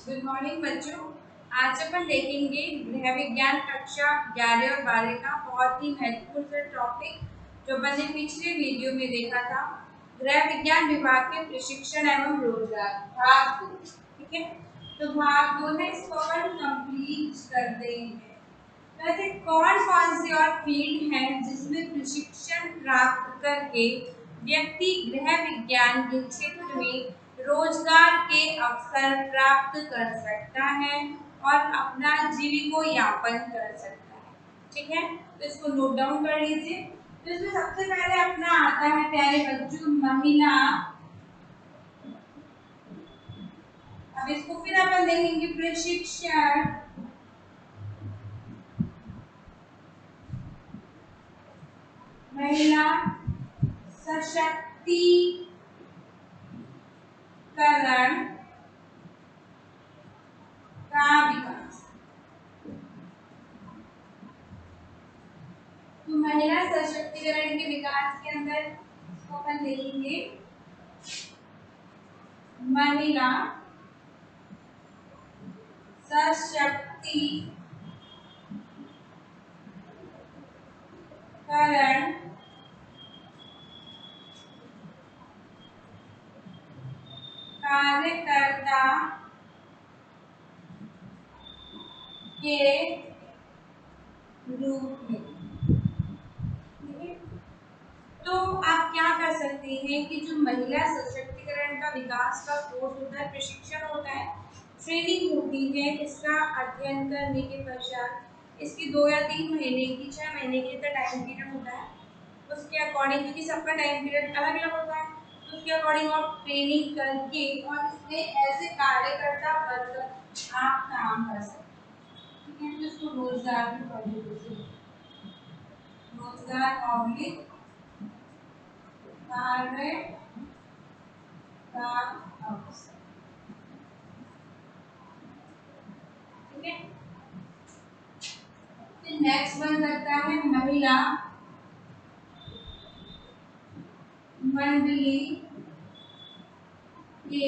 Good morning बच्चों। आज अपन देखेंगे गृह विज्ञान कक्षा 11 और 12 का बहुत ही महत्वपूर्ण सा टॉपिक जो अपन ने पिछले वीडियो में देखा था। गृह विज्ञान विभाग के प्रशिक्षण एवं रोजगार भाग 2। ठीक है, तो भाग 2 है, इसको अपन कंप्लीट कर देंगे। वैसे कौन कौन सी और फील्ड है जिसमें प्रशिक्षण प्राप्त करके व्यक्ति गृह विज्ञान के क्षेत्र में रोजगार के अवसर प्राप्त कर सकता है और अपना जीविकोयापन कर सकता है। ठीक है, तो इसको नोट डाउन कर लीजिए। तो इसमें सबसे पहले अपना आता है प्यारे बच्चों महिला। अब इसको फिर अपन देखेंगे प्रशिक्षण, महिला सशक्तिकरण का विकास। तो महिला सशक्तिकरण के विकास के अंदर इसको अपन देखेंगे महिला सशक्तिकरण कार्यकर्ता के रूप में। तो आप क्या कर सकते हैं कि जो महिला सशक्तिकरण का विकास का कोर्स होता है, प्रशिक्षण होता है, ट्रेनिंग होती है, इसका अध्ययन करने के पश्चात इसकी 2 या 3 महीने की 6 महीने की टाइम पीरियड होता है। उसके अकॉर्डिंग, क्योंकि सबका टाइम पीरियड अलग अलग होता है, तो उसके अकॉर्डिंग आप ट्रेनिंग करके और इसमें ऐसे कार्यकर्ता बनकर आप काम कर सकते हैं। ठीक है, तो इसको रोजगार भी पढ़ लीजिए, रोजगार ऑब्लिक कार्य का अवसर। ठीक है, फिर नेक्स्ट बन सकता है महिला मंडली के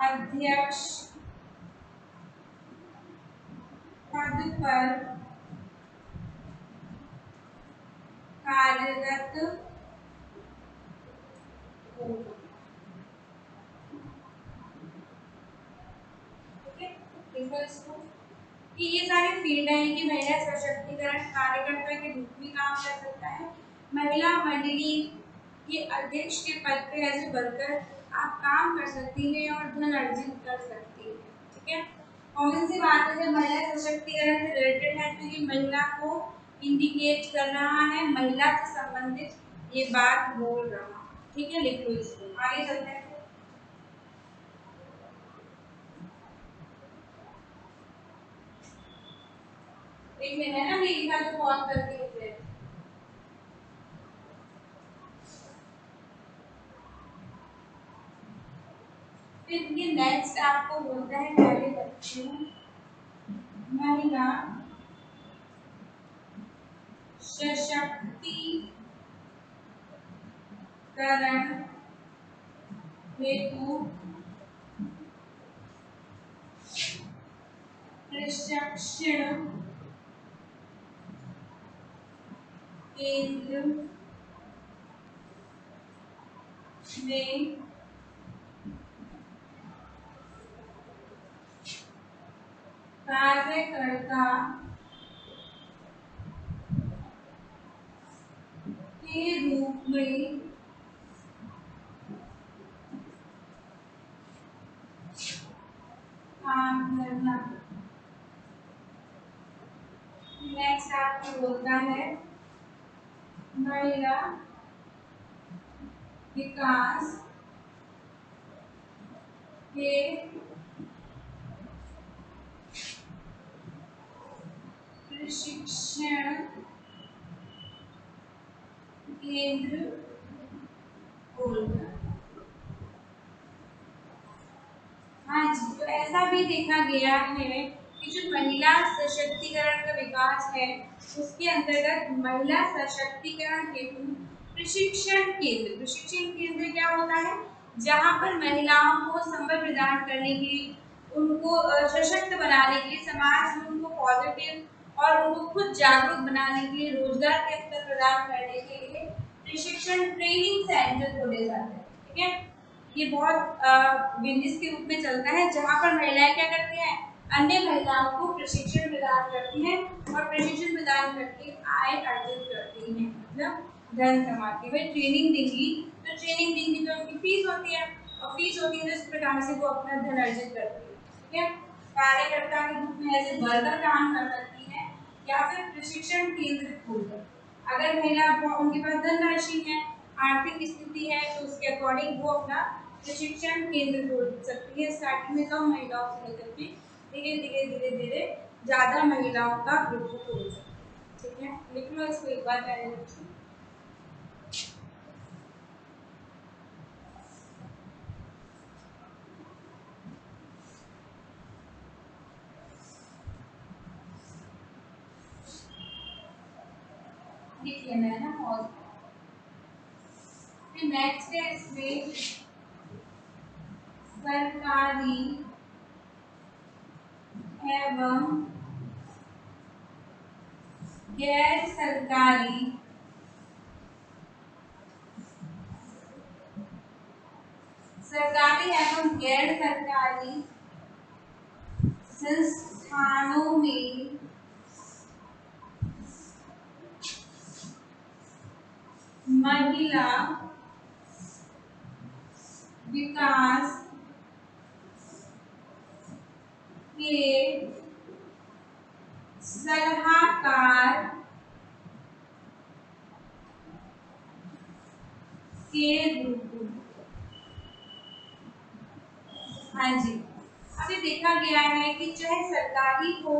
अध्यक्ष पद पर कार्यरत होगा। ठीक है, देखो इसको कि ये सारी फील्ड है कि महिला सशक्तिकरण कार्यकर्ता के रूप में काम कर सकता है, महिला मंडली के अध्यक्ष के पद पे ऐसे बनकर आप काम कर सकती हैं और धन अर्जित कर सकती हैं। ठीक है, कौन सी बात है जब महिला सशक्तिकरण से रिलेटेड है, तो ये महिला को इंडिकेट कर रहा है, महिला से संबंधित ये बात बोल रहा है। ठीक है, लिख लो इसको, आगे चलते हैं। एक में है ना नहीं लिखा तो पॉज करके लिख ले। फिर ये नेक्स्ट आपको बोलता है पहले बच्चों महिला सशक्तिकरण हेतु प्रशिक्षण केंद्र में कार्यकर्ता के रूप में काम करना। नेक्स्ट आपको बोलता है महिला विकास के प्रशिक्षण केंद्र खोलना। हाँ जी, तो ऐसा भी देखा गया है कि जो महिला सशक्तिकरण का विकास है उसके अंतर्गत महिला सशक्तिकरण हेतु प्रशिक्षण केंद्र क्या होता है जहाँ पर महिलाओं को संबल प्रदान करने के लिए, उनको सशक्त बनाने के लिए, समाज में उनको पॉजिटिव और उनको खुद जागरूक बनाने के लिए, रोजगार के अवसर प्रदान करने के लिए प्रशिक्षण ट्रेनिंग सेंटर खोले जाते हैं। ठीक है, ये बहुत बिजनेस के रूप में चलता है, जहाँ पर महिलाएं क्या करती हैं, अन्य महिलाओं को प्रशिक्षण प्रदान करती हैं और प्रशिक्षण प्रदान करके आय अर्जित करती हैं, मतलब धन कमाती है। ट्रेनिंग देंगी तो ट्रेनिंग देंगी तो उनकी फीस होती है, और फीस होती है तो इस प्रकार से वो अपना धन अर्जित करती है। ठीक है, कार्यकर्ता के रूप में ऐसे वर्कर काम कर सकती है, या फिर प्रशिक्षण केंद्र खोलकर, अगर महिला उनके पास धनराशि है, आर्थिक स्थिति है, तो उसके अकॉर्डिंग वो अपना प्रशिक्षण केंद्र खोल सकती है। स्टार्टिंग में कम महिलाओं से लेकर के धीरे धीरे धीरे धीरे ज्यादा महिलाओं का ग्रुप खोल सकती है। ठीक है, लिख लो इसको एक बार पहले बच्चों। लिख लेना है ना, पॉज। फिर नेक्स्ट है इसमें सरकारी एवं गैर सरकारी सरकारी एवं गैर सरकारी संस्थानों में महिला विकास के सलाहकार के रूप में। हाँ जी, अभी देखा गया है कि चाहे सरकारी हो,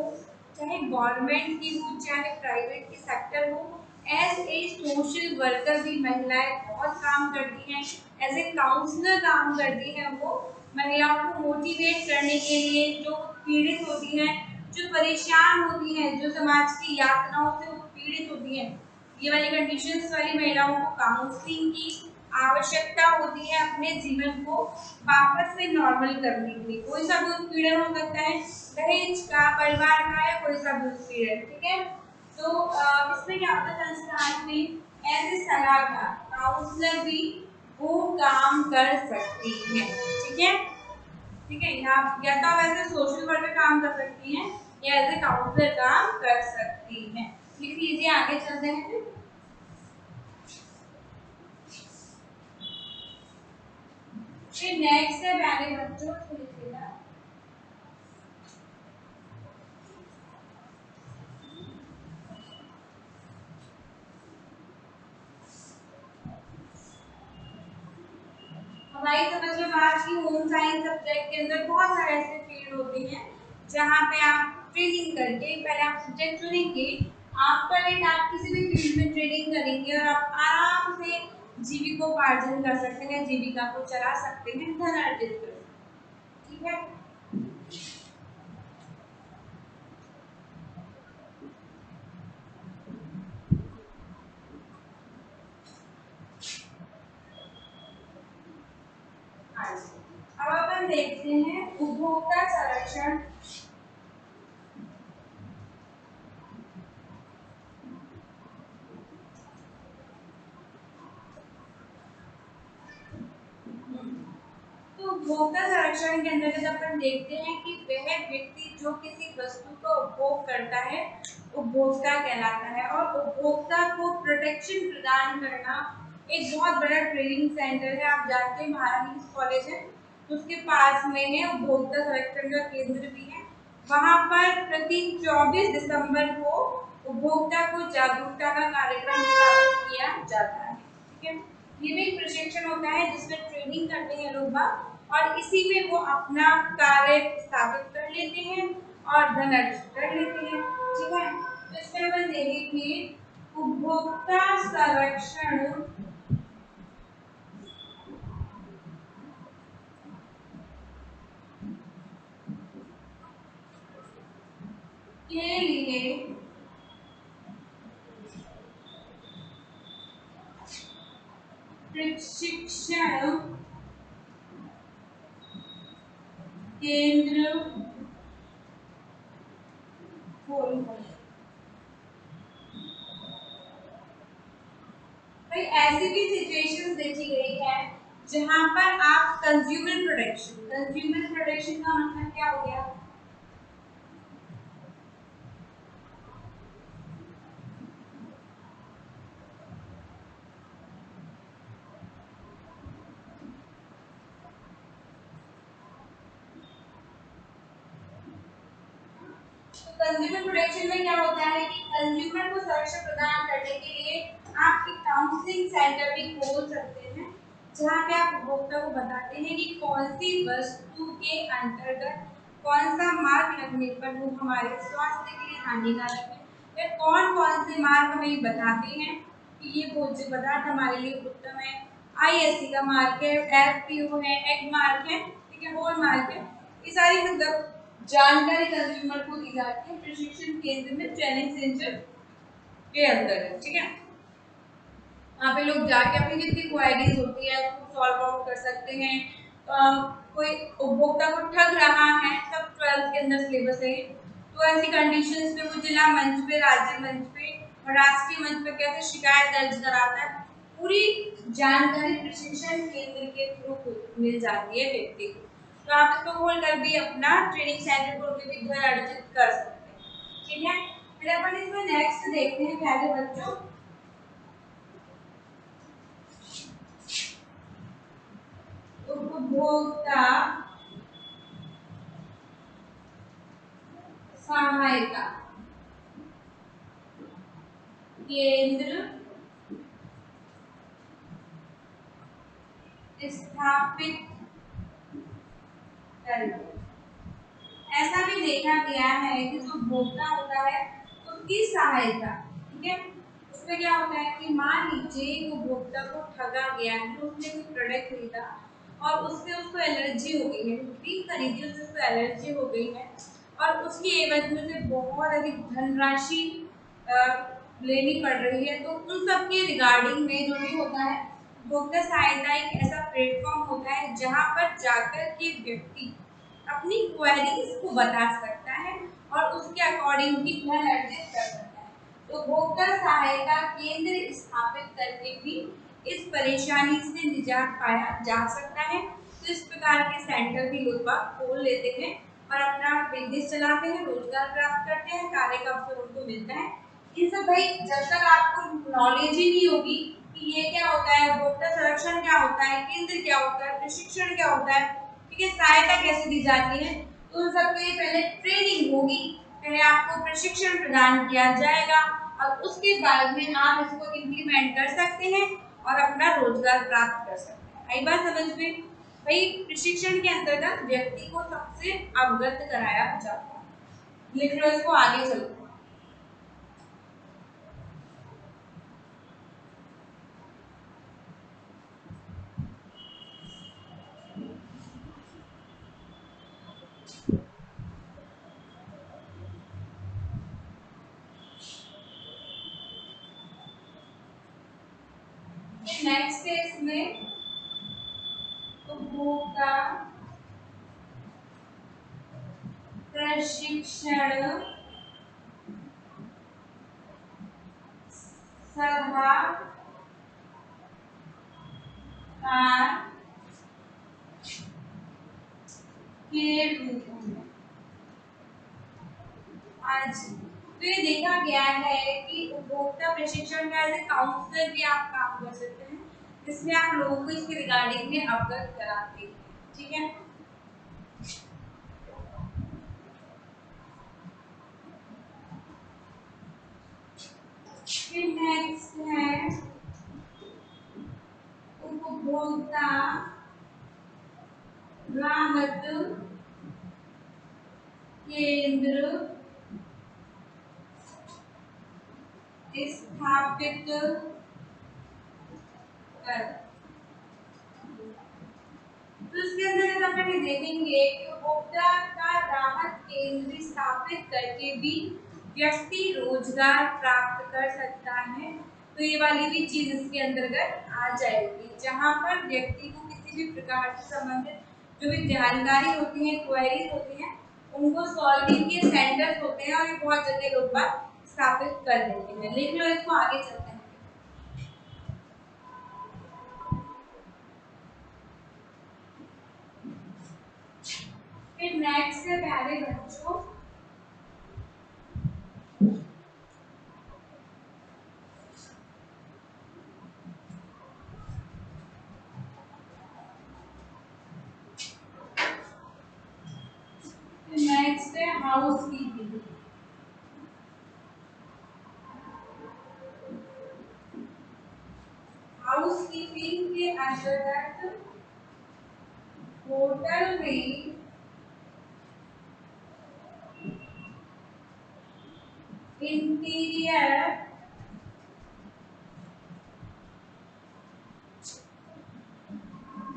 चाहे गवर्नमेंट की हो, चाहे प्राइवेट की सेक्टर हो, एज ए सोशल वर्कर भी महिलाएं बहुत काम करती हैं। एज ए काउंसलर काम करती हैं, वो महिलाओं को मोटिवेट करने के लिए, जो पीड़ित होती हैं, जो परेशान होती हैं, जो समाज की यातनाओं से वो पीड़ित होती हैं, ये वाली कंडीशंस वाली महिलाओं को काउंसलिंग की आवश्यकता होती है अपने जीवन को वापस से नॉर्मल करने के लिए। कोई सा भी उत्पीड़न हो सकता है, दहेज का, परिवार का, या कोई सा भी उत्पीड़न। ठीक है, तो इसमें क्या होता है, संस्थान में ऐसे सलाहकार काउंसलर भी वो काम कर सकती है। ठीक है, ठीक है, यहाँ या तो वैसे सोशल वर्कर काम कर सकती हैं, या एज ए काउंसलर काम कर सकती हैं। लिख लीजिए, आगे चलते हैं। फिर नेक्स्ट है प्यारे बच्चों, लिखिएगा हमारी समझ में बात की होम साइंस सब्जेक्ट के अंदर बहुत सारे ऐसे फील्ड होते हैं जहाँ पे आप ट्रेनिंग करके पहले आप सब्जेक्ट चुनेंगे, आफ्टर इट आप किसी भी फील्ड में ट्रेनिंग करेंगे और आप आराम से जीविकोपार्जन कर सकते हैं, जीविका को चला सकते हैं, धन अर्जित कर सकते हैं। ठीक है, हाँ जी। अब अपन देखते हैं उपभोक्ता संरक्षण। तो उपभोक्ता संरक्षण के अंतर्गत अपन देखते हैं कि वह व्यक्ति जो किसी वस्तु का उपभोग करता है उपभोक्ता कहलाता है, और उपभोक्ता को प्रोटेक्शन प्रदान करना एक बहुत बड़ा ट्रेनिंग सेंटर है। आप जानते हैं महारानी कॉलेज है, उसके पास में है उपभोक्ता संरक्षण का केंद्र भी है। वहां पर प्रति 24 दिसंबर को उपभोक्ता को जागरूकता का कार्यक्रम स्थापित किया जाता है। ठीक है, ये भी एक प्रशिक्षण होता है जिसमें ट्रेनिंग करते हैं लोग बाग, और इसी में वो अपना कार्य स्थापित कर लेते हैं और धन अर्जित कर लेते हैं। ठीक है, तो इसमें अपन देखेंगे उपभोक्ता संरक्षण के लिए प्रशिक्षण केंद्र खोलना। भाई ऐसी भी सिचुएशंस देखी गई है जहां पर आप कंज्यूमर प्रोडक्शन का मतलब क्या हो गया? तो कंज्यूमर प्रोटेक्शन में क्या होता है कि कंज्यूमर को सुरक्षा प्रदान करने के लिए आप एक काउंसलिंग सेंटर भी खोल सकते हैं जहां पे आप उपभोक्ता को बताते हैं कि कौन सी वस्तु के अंतर्गत कौन सा मार्क लगने पर वो हमारे स्वास्थ्य के लिए हानिकारक है, या कौन कौन से मार्क हमें बताते हैं कि ये भोज्य पदार्थ हमारे लिए उत्तम है। आईएससी का मार्क है, एफपीओ है, एग मार्क है, ठीक है, होल मार्क है। ये सारी मतलब जानकारी कंज्यूमर को दी जाती है प्रशिक्षण केंद्र में, ट्रेनिंग सेंटर के अंतर्गत, ठीक है। वहाँ पे लोग जाके अपनी जितनी क्वायरीज होती है उसको सॉल्व आउट कर सकते हैं। कोई उपभोक्ता को ठग रहा है, सब 12th के अंदर सिलेबस है, तो ऐसी कंडीशंस में वो जिला मंच पे, राज्य मंच पे और राष्ट्रीय मंच पे कैसे शिकायत दर्ज कराता है, पूरी जानकारी प्रशिक्षण केंद्र के थ्रू मिल जाती है व्यक्ति को। तो आप इसको खोल कर भी अपना ट्रेनिंग सेंटर खोल के भी घर अर्जित कर सकते हैं, ठीक है। फिर अपन इसमें नेक्स्ट देखते हैं प्यारे बच्चों, उपभोक्ता सहायता केंद्र स्थापित करके। ऐसा भी देखा गया है कि जो उपभोक्ता होता है उसकी सहायता, ठीक है, उसमें क्या होता है कि मान लीजिए उपभोक्ता को ठगा गया है, तो उसने कोई प्रोडक्ट खरीदा और उससे उसको एलर्जी हो गई है, क्रीम खरीदी उससे उसको एलर्जी हो गई है और उसकी एवज में से बहुत अधिक धनराशि लेनी पड़ रही है। तो उन सब के रिगार्डिंग में जो भी होता है, उपभोक्ता सहायता एक ऐसा प्लेटफॉर्म होता है जहाँ पर जाकर के व्यक्ति अपनी क्वेरीज को बता सकता है और उसके अकॉर्डिंग भी धन अर्जित कर सकता है। तो उपभोक्ता सहायता केंद्र स्थापित करके भी इस परेशानी से निजात पाया जा सकता है। तो इस प्रकार के सेंटर भी लोग बाग खोल लेते हैं और अपना बिजनेस चलाते हैं, रोजगार प्राप्त करते हैं, कार्य का अवसर उनको मिलता है। इन सब भाई जब तक आपको नॉलेज ही नहीं होगी कि ये क्या होता है, उपभोक्ता संरक्षण क्या होता है, केंद्र क्या होता है, प्रशिक्षण क्या होता है, ठीक है, सहायता कैसे दी जाती है, तो उन सबके लिए पहले ट्रेनिंग होगी, पहले आपको प्रशिक्षण प्रदान किया जाएगा और उसके बाद में आप इसको इम्प्लीमेंट कर सकते हैं और अपना रोजगार प्राप्त कर सकते हैं। आई बात समझ में? भाई प्रशिक्षण के अंतर्गत व्यक्ति को सबसे अवगत कराया जाता है। लिख लो इसको, आगे चलो। नेक्स्ट है इसमें उपभोक्ता प्रशिक्षण सलाहकार के रूप में। आज तो ये देखा गया है कि उपभोक्ता प्रशिक्षण का एज ए काउंसलर भी आप काम कर सकते हैं, जिसमें आप लोगों को इसके रिगार्डिंग में अवगत कराते हैं, ठीक है। फिर नेक्स्ट है उपभोक्ता राहत केंद्र स्थापित कर। तो इसके अंदर अपन ये देखेंगे कि उपभोक्ता का राहत केंद्र स्थापित करके भी व्यक्ति रोजगार प्राप्त कर सकता है। तो ये वाली भी चीज इसके अंतर्गत आ जाएगी, जहां पर व्यक्ति को किसी भी प्रकार से संबंधित जो भी जानकारी होती है, क्वेरीज होती हैं, उनको सॉल्विंग के सेंटर्स होते हैं और ये बहुत जगह लोग बात स्थापित कर देते हैं। लिख लो इसको, आगे चलते हैं। फिर नेक्स्ट है प्यारे बच्चों, नेक्स्ट है हाउस कीपिंग। हाउस कीपिंग के अंतर्गत होटल में इंटीरियर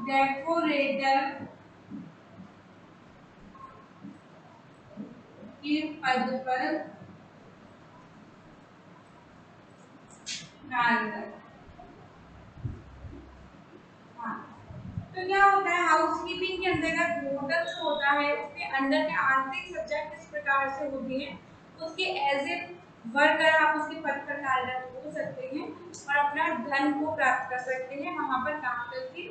डेकोरेटर के पद पर कार्यरत। हाँ, तो क्या होता है हाउस कीपिंग के अंतर्गत होटल जो होता है उसके अंदर के आंतरिक सज्जा किस प्रकार से होती है, उसके एज ए वर्कर आप उसके पद पर कार्यरत हो सकते हैं और अपना धन को प्राप्त कर सकते हैं वहां पर काम करके।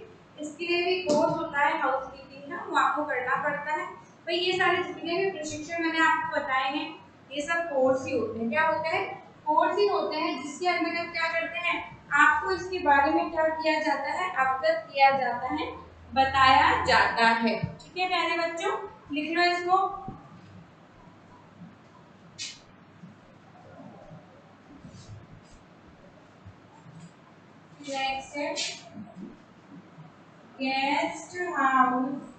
इसके लिए भी कोर्स होता है हाउस कीपिंग का, वो आपको करना पड़ता है। भाई ये सारे जितने भी प्रशिक्षण मैंने आपको बताए हैं ये सब कोर्स ही होते हैं। क्या होते हैं? कोर्स ही होते हैं, जिसके अंदर आप क्या करते हैं, आपको इसके बारे में क्या किया जाता है, अवगत किया जाता है, बताया जाता है। ठीक है प्यारे बच्चों, लिख लो इसको। नेक्स्ट है गेस्ट हाउस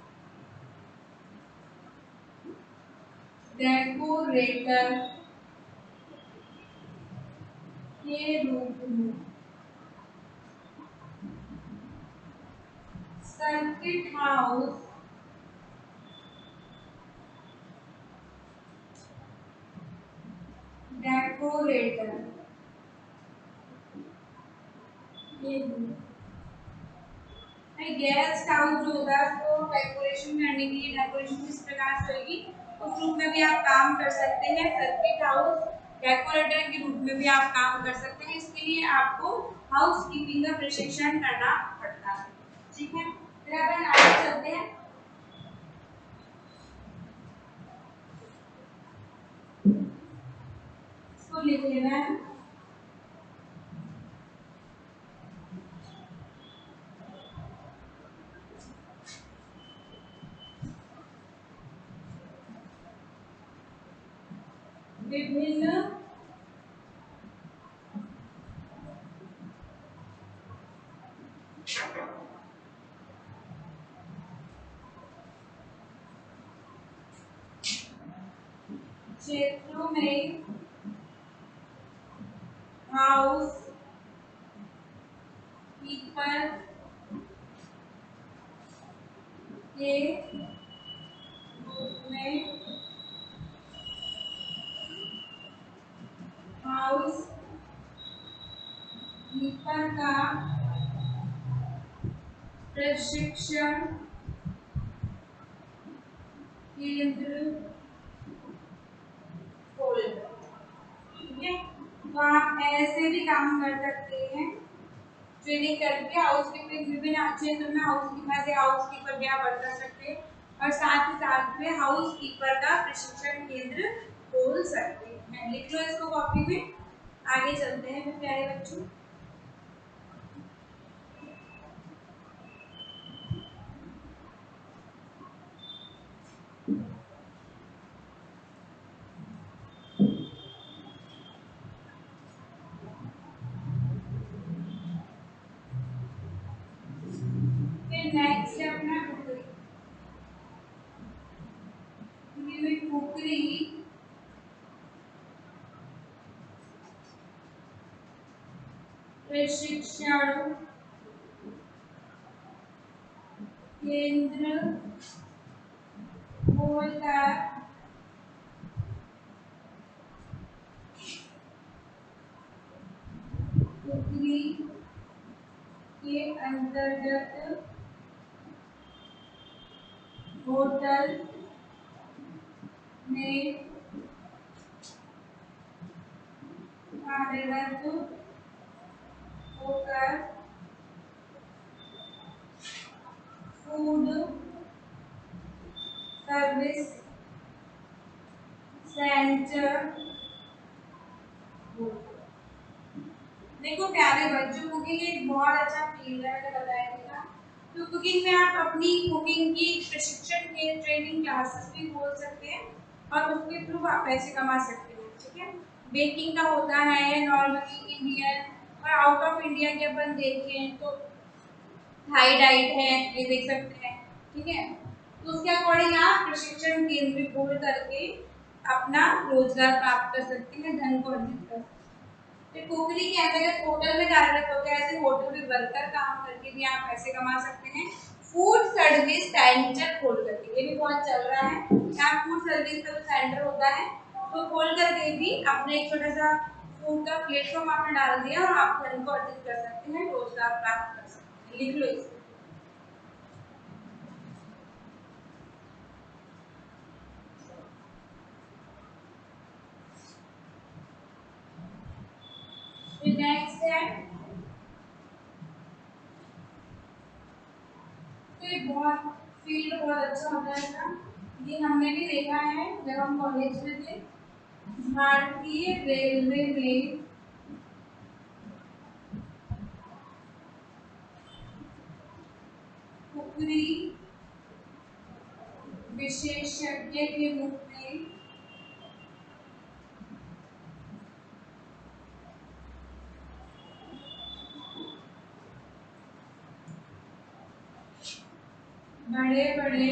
डेकोरेटर के रूप में सर्किट हाउस डेकोरेटर के रूप। गेस्ट हाउस जो होता है उसको डेकोरेशन करने के लिए डेकोरेशन किस प्रकार से होगी उस रूप में भी आप काम कर सकते हैं। सर्किट हाउस डेकोरेटर के रूप में भी आप काम कर सकते हैं। इसके लिए आपको हाउस कीपिंग का प्रशिक्षण करना पड़ता है। ठीक है, फिर अपन आगे चलते हैं। इसको लिख लेना है। विभिन्न क्षेत्रों में हाउस कीपर के रूप में हाउस कीपर का प्रशिक्षण केंद्र खोलना। ठीक है, तो आप ऐसे भी काम कर सकते हैं। ट्रेनिंग करके हाउस कीपिंग विभिन्न क्षेत्र में हाउस कीपर से हाउस कीपर भी आप कर सकते हैं और साथ ही साथ में हाउस कीपर का प्रशिक्षण केंद्र खोल सकते हैं। लिख लो इसको कॉपी में, आगे चलते हैं फिर प्यारे बच्चों। फिर नेक्स्ट है अपना कुकरी प्रशिक्षण केंद्र खोलकर कुकरी के अंतर्गत होटल में कार्यरत होकर फूड सर्विस सेंटर। देखो प्यारे बच्चों, कुकिंग एक बहुत अच्छा फील्ड है, मैंने बताया था। तो कुकिंग में आप अपनी कुकिंग की प्रशिक्षण के ट्रेनिंग क्लासेस भी खोल सकते हैं और उसके थ्रू आप पैसे कमा सकते हैं। ठीक है, बेकिंग का होता है नॉर्मली इंडियन और आउट ऑफ इंडिया के अपन देखें तो थाई डाइट है, ये देख सकते हैं। ठीक है, तो उसके अकॉर्डिंग आप प्रशिक्षण केंद्र खोल करके अपना रोजगार प्राप्त कर सकते हैं, धन को अर्जित कर सकते हैं। फिर कुकरी के अंतर्गत होटल में कार्यरत होकर ऐसे होटल में वर्कर काम करके भी आप पैसे कमा सकते हैं। फूड सर्विस सेंटर खोल करके, ये भी बहुत चल रहा है। यहाँ फूड सर्विस का जो सेंटर होता है तो खोल करके भी अपने एक छोटा सा फूड का प्लेटफॉर्म आपने डाल दिया और आप धन को अर्जित कर सकते हैं, रोजगार प्राप्त कर सकते हैं। लिख लो इसे। फिर नेक्स्ट है, तो ये बहुत फील्ड बहुत अच्छा होता है इसका। ये हमने भी देखा है जब हम कॉलेज में थे। भारतीय रेलवे में कुकरी विशेषज्ञ के रूप में बड़े बड़े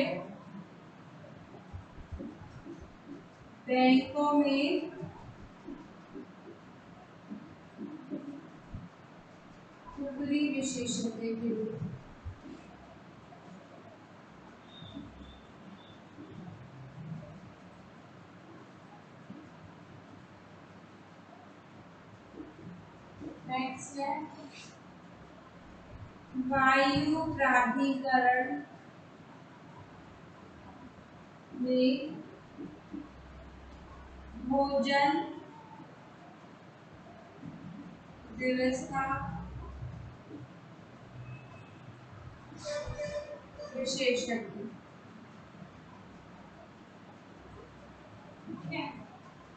बैंकों में कुकरी विशेषज्ञ के रूप में। नेक्स्ट है, वायु प्राधिकरण में भोजन व्यवस्था विशेषज्ञ। ठीक है,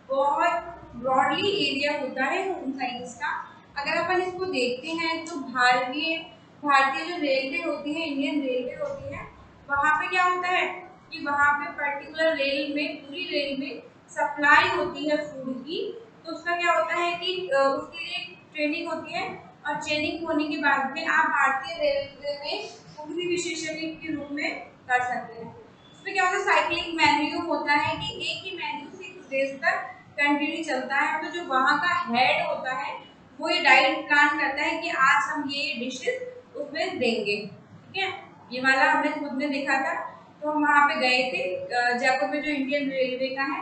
बहुत ब्रॉडली एरिया होता है होम साइंस का। अगर अपन इसको देखते हैं तो भारतीय भारतीय जो रेलवे होती है, इंडियन रेलवे होती है, वहाँ पे क्या होता है कि वहाँ पे पर्टिकुलर रेल में, पूरी रेल में सप्लाई होती है फूड की। तो उसका क्या होता है कि उसके लिए ट्रेनिंग होती है और ट्रेनिंग होने के बाद में आप भारतीय रेलवे में कुकरी विशेषज्ञ के रूप में कर सकते हैं। उसमें क्या होता है, साइक्लिंग मेन्यू होता है कि एक ही मेन्यू 6 डेज तक कंटिन्यू चलता है। तो जो वहाँ का हेड होता है वो ये डाइट प्लान करता है कि आज हम ये डिशेस उसमें देंगे। ठीक है, ये वाला हमने खुद में देखा था। तो हम वहाँ पे गए थे जयपुर में जो इंडियन रेलवे का है,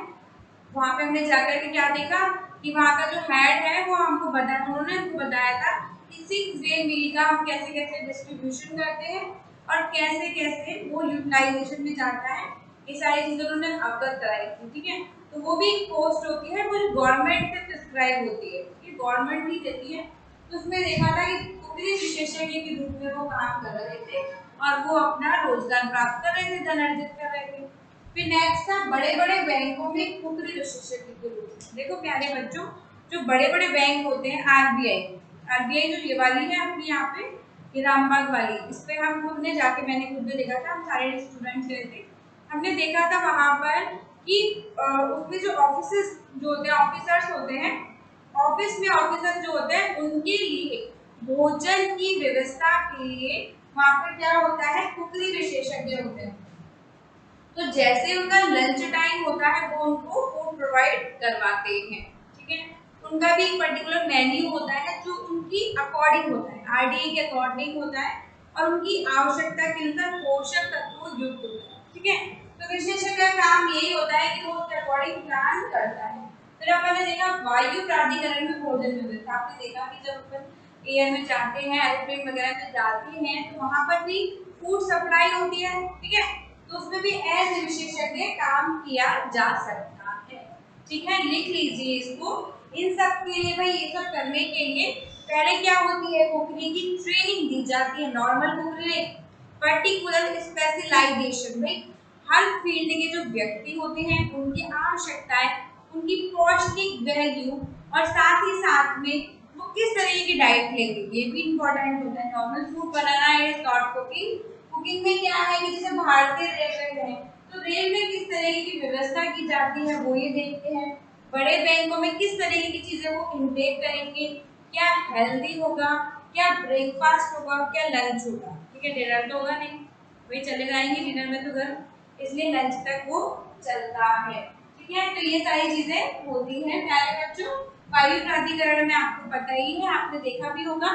वहाँ पे हमने जाकर के क्या देखा कि वहाँ का जो हेड है वो हमको बताया, उन्होंने हमको बताया था कि 6 डे मील का हम कैसे कैसे डिस्ट्रीब्यूशन करते हैं और कैसे कैसे वो यूटिलाइजेशन में जाता है। ये सारी चीजें उन्होंने अवगत कराई थी। ठीक है, तो वो भी एक पोस्ट होती है, वो गवर्नमेंट से प्रिस्क्राइब होती है, ये गवर्नमेंट ही देती है। तो उसमें देखा था कि कुकरी विशेषज्ञ के रूप में वो काम कर रहे थे और वो अपना रोजगार प्राप्त कर रहे थे, धन अर्जित कर रहे थे। फिर नेक्स्ट था बड़े बड़े बैंकों में कुकरी विशेषज्ञ के रूप में। देखो प्यारे बच्चों, जो बड़े बड़े बैंक होते हैं, आरबीआई, आरबीआई जो ये वाली है अपनी यहाँ पे, ये रामबाग वाली, इस पे हम खुद ने जाके, मैंने खुद ने देखा था, हम सारे स्टूडेंट्स गए थे, हमने देखा था वहां पर कि उसमें जो ऑफिसर्स जो होते हैं, ऑफिसर्स होते हैं, ऑफिस में ऑफिसर जो होते हैं उनके लिए भोजन की व्यवस्था के लिए वहां पर क्या होता है, कुकरी विशेषज्ञ होते हैं। तो जैसे उनका लंच टाइम होता है वो उनको फूड प्रोवाइड करवाते हैं। ठीक है, उनका भी एक पर्टिकुलर मेन्यू होता है जो उनकी अकॉर्डिंग होता है, आरडीए के अकॉर्डिंग होता है और उनकी आवश्यकता के अनुसार पोषक तत्वों युक्त होता है। ठीक है, तो विशेषज्ञ का काम यही होता है कि वो उसके अकॉर्डिंग प्लान करता है। फिर अपन ने देखा वायु प्राधिकरण में भोजन व्यवस्था, आपने देखा कि जब अपन एयर में जाते हैं, एरोप्लेन वगैरह में जाते हैं तो वहां पर भी फूड सप्लाई होती है। ठीक है, तो उसमें भी एज विशेषज्ञ काम किया जा सकता है। ठीक है, लिख लीजिए इसको। इन सब के लिए भाई, ये सब करने के लिए पहले क्या होती है, कुकरी की ट्रेनिंग दी जाती है। नॉर्मल कुकरी नहीं, पर्टिकुलर स्पेशलाइजेशन में हर फील्ड के जो व्यक्ति होते हैं उनकी आवश्यकताएं, उनकी पौष्टिक वैल्यू और साथ ही साथ में वो किस तरीके की डाइट लेंगे ये भी इम्पोर्टेंट होता है। Normal food banana is not cooking. Cooking में क्या है कि जैसे भारतीय रेलवे है, तो रेल में किस तरीके की व्यवस्था की जाती है वो ये देखते हैं। बड़े बैंकों में किस तरीके की चीजें वो इनटेक करेंगे, क्या हेल्दी होगा, क्या ब्रेकफास्ट होगा, क्या लंच होगा। ठीक है, डिनर तो होगा नहीं, वही चले जाएंगे डिनर में तो घर, इसलिए लंच तक वो चलता है। ठीक है, तो ये सारी चीजें होती हैं प्यारे बच्चों। वायु प्राधिकरण में आपको पता ही है, आपने देखा भी होगा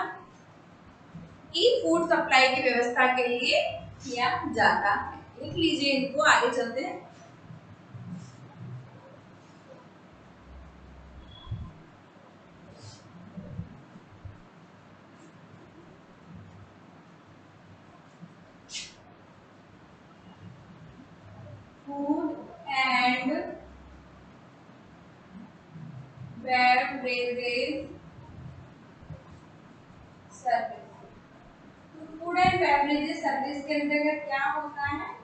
कि फूड सप्लाई की व्यवस्था के लिए किया जाता है। लिख लीजिए इनको, आगे चलते हैं। Food and beverages service. Food and beverages service के अंतर्गत क्या होता है,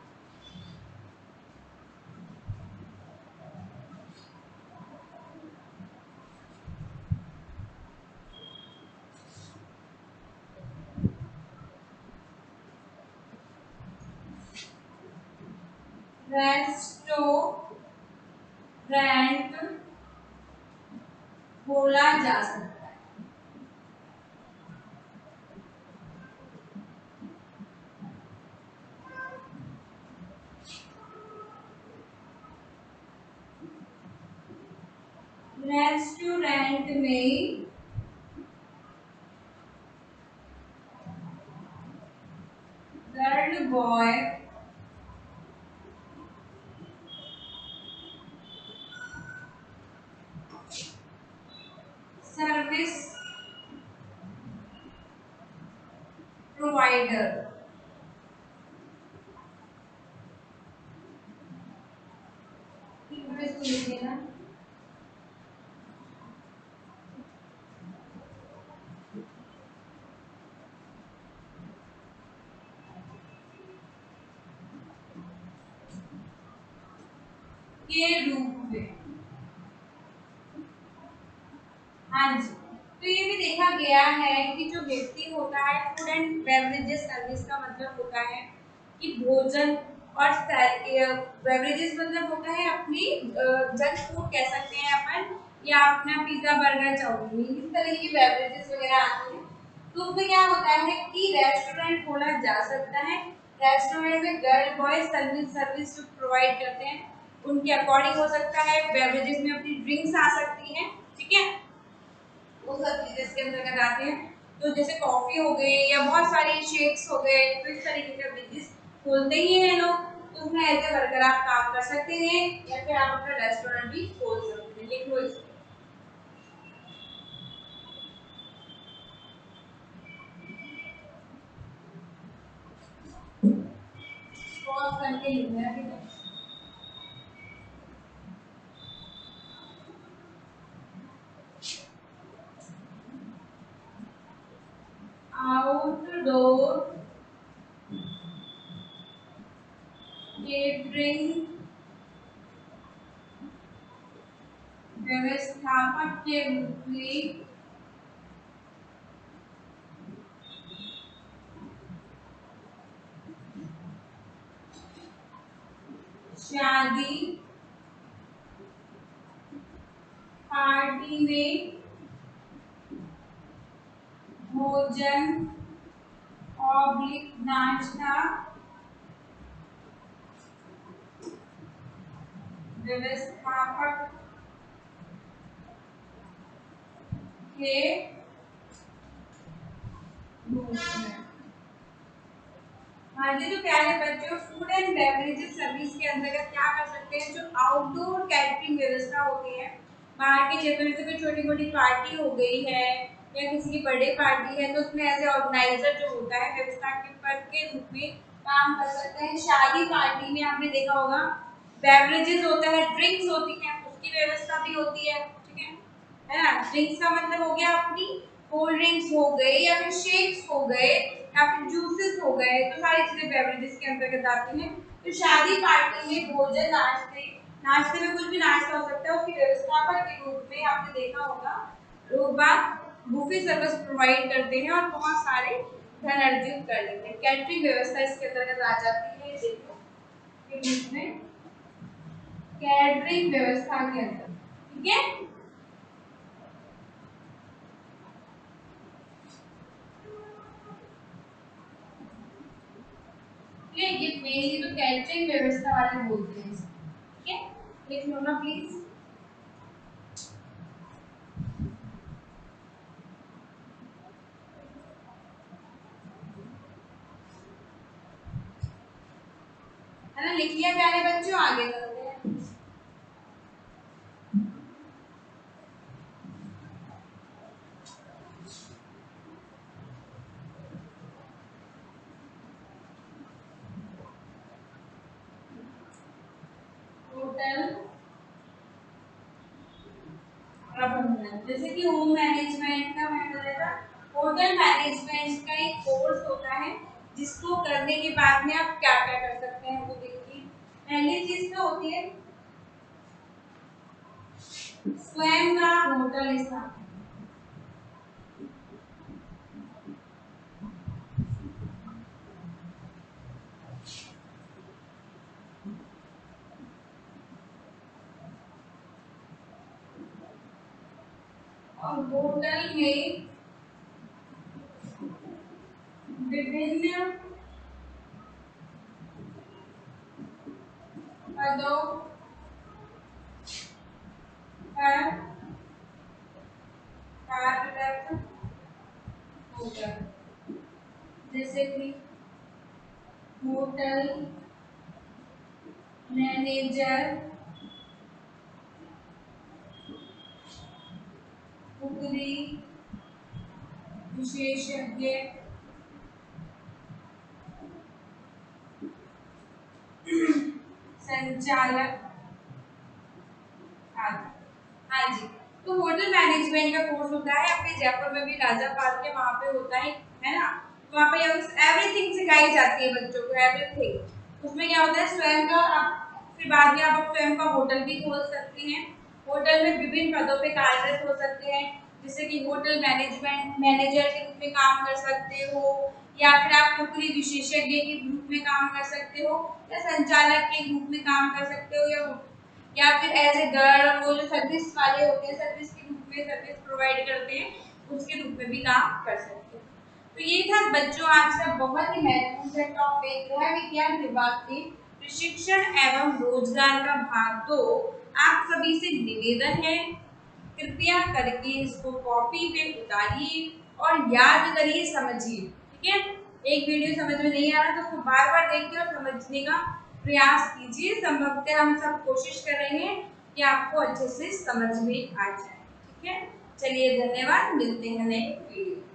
रेस्टोरेंट बोला जा सकता है। रेस्टोरेंट में गर्ल बॉय सर्विस प्रोवाइडर। ना के रूप में, हाँ जी। तो ये भी देखा गया है कि जो व्यक्ति होता है, फूड एंड बेवरेजेस सर्विस का मतलब होता है कि भोजन और बेवरेजेस मतलब होता है अपनी जंक फूड कह सकते हैं अपन, या अपना पिज्जा बर्गर चाउमीन, इस तरह की बेवरेजेस वगैरह आती है। तो उसमें क्या होता है कि रेस्टोरेंट खोला जा सकता है। रेस्टोरेंट में गर्ल बॉय सर्विस जो प्रोवाइड करते हैं उनके अकॉर्डिंग हो सकता है। बेवरेजेस में अपनी ड्रिंक्स आ सकती हैं। ठीक है, वो सब चीजें इसके अंतर्गत आती हैं। तो जैसे कॉफी हो गई या बहुत सारी शेक्स हो गए, तो इस तरीके का बिजनेस खोलते ही हैं लोग। तो उसमें एज ए वर्कर आप काम कर सकते हैं या फिर आप अपना रेस्टोरेंट भी खोल सकते हैं। लिख लो इसको, पॉज करके लिखना है। ठीक है, आउटडोर केटरिंग व्यवस्थापक के रूप में शादी पार्टी में भोजन ऑब्लिक नाश्ता व्यवस्थापक के रूप में। हाँ जी, तो प्यारे बच्चों, फूड एंड बेवरेजेस सर्विस के अंतर्गत क्या कर सकते हैं, जो आउटडोर कैटरिंग व्यवस्था होती है, बाहर के क्षेत्र में से कोई छोटी मोटी पार्टी हो गई है या किसी की बर्थडे पार्टी है, तो उसमें एज ए ऑर्गेनाइजर जो होता है व्यवस्था के पद के रूप में काम कर सकते हैं। शादी पार्टी में आपने देखा होगा बेवरेजेस होता है, ड्रिंक्स होती हैं, उसकी व्यवस्था भी होती है, ठीक है ना। ड्रिंक्स का मतलब हो गया अपनी कोल्ड ड्रिंक्स हो गए या फिर शेक्स हो गए या फिर जूसेस हो गए, तो सारी चीजें बेवरेजेस के अंतर्गत आती हैं। तो शादी पार्टी में भोजन नाश्ते नाश्ते में कुछ भी नाश्ता हो सकता है, उसकी व्यवस्थापक के रूप में आपने देखा होगा लोग बाग बुफे सर्विस प्रोवाइड करते हैं और बहुत सारे धन अर्जित कर लेते हैं। कैटरिंग व्यवस्था इसके अंतर्गत आ जाती है, देखो के रूप में कैटरिंग व्यवस्था के अंदर, ठीक है। ये मेनली तो कैटरिंग व्यवस्था वाले बोलते हैं, ठीक है। लिख लो ना प्लीज। है ना, लिख लिया प्यारे बच्चों, आगे चलते हैं। होटल प्रबंधन, जैसे कि होम मैनेजमेंट का मैंने बोला था, होटल मैनेजमेंट का एक कोर्स होता है जिसको करने के बाद में आप क्या क्या कर सकते हैं वो देखिए। पहली चीज क्या होती है, स्वयं का होटल स्थापना। और होटल में विभिन्न पदों पर कार्यरत होटल, जैसे कि होटल मैनेजर, कुकरी विशेषज्ञ, संचालक आदि। हाँ जी, तो होटल मैनेजमेंट का कोर्स होता है अपने जयपुर में भी राजा पार्क के वहाँ पे होता है ना। तो वहाँ पे एवरीथिंग सिखाई जाती है बच्चों को, एवरीथिंग। उसमें क्या होता है, स्वयं का आप फिर बाद में आप स्वयं का होटल भी खोल सकते हैं। होटल में विभिन्न पदों पे कार्यरत हो सकते हैं, जैसे कि होटल मैनेजमेंट मैनेजर के रूप में काम कर सकते हो, या फिर आप कुकरी विशेषज्ञ के रूप में काम कर सकते हो, या संचालक के रूप में काम कर सकते हो, या फिर एज ए गर्ल वो जो सर्विस वाले होते हैं, सर्विस के रूप में सर्विस प्रोवाइड करते हैं, उसके रूप में भी काम कर सकते हैं। तो ये था बच्चों आज का बहुत ही महत्वपूर्ण टॉपिक, गृह विज्ञान विभाग के प्रशिक्षण एवं रोजगार का भाग 2। आप सभी से निवेदन है, कृपया करके इसको कॉपी पे उतारिए और याद करिए, समझिए, ठीक है। एक वीडियो समझ में नहीं आ रहा तो उसको बार बार देखिए और समझने का प्रयास कीजिए। संभवतः हम सब कोशिश कर रहे हैं कि आपको अच्छे से समझ में आ जाए, ठीक है। चलिए धन्यवाद, मिलते हैं नए वीडियो।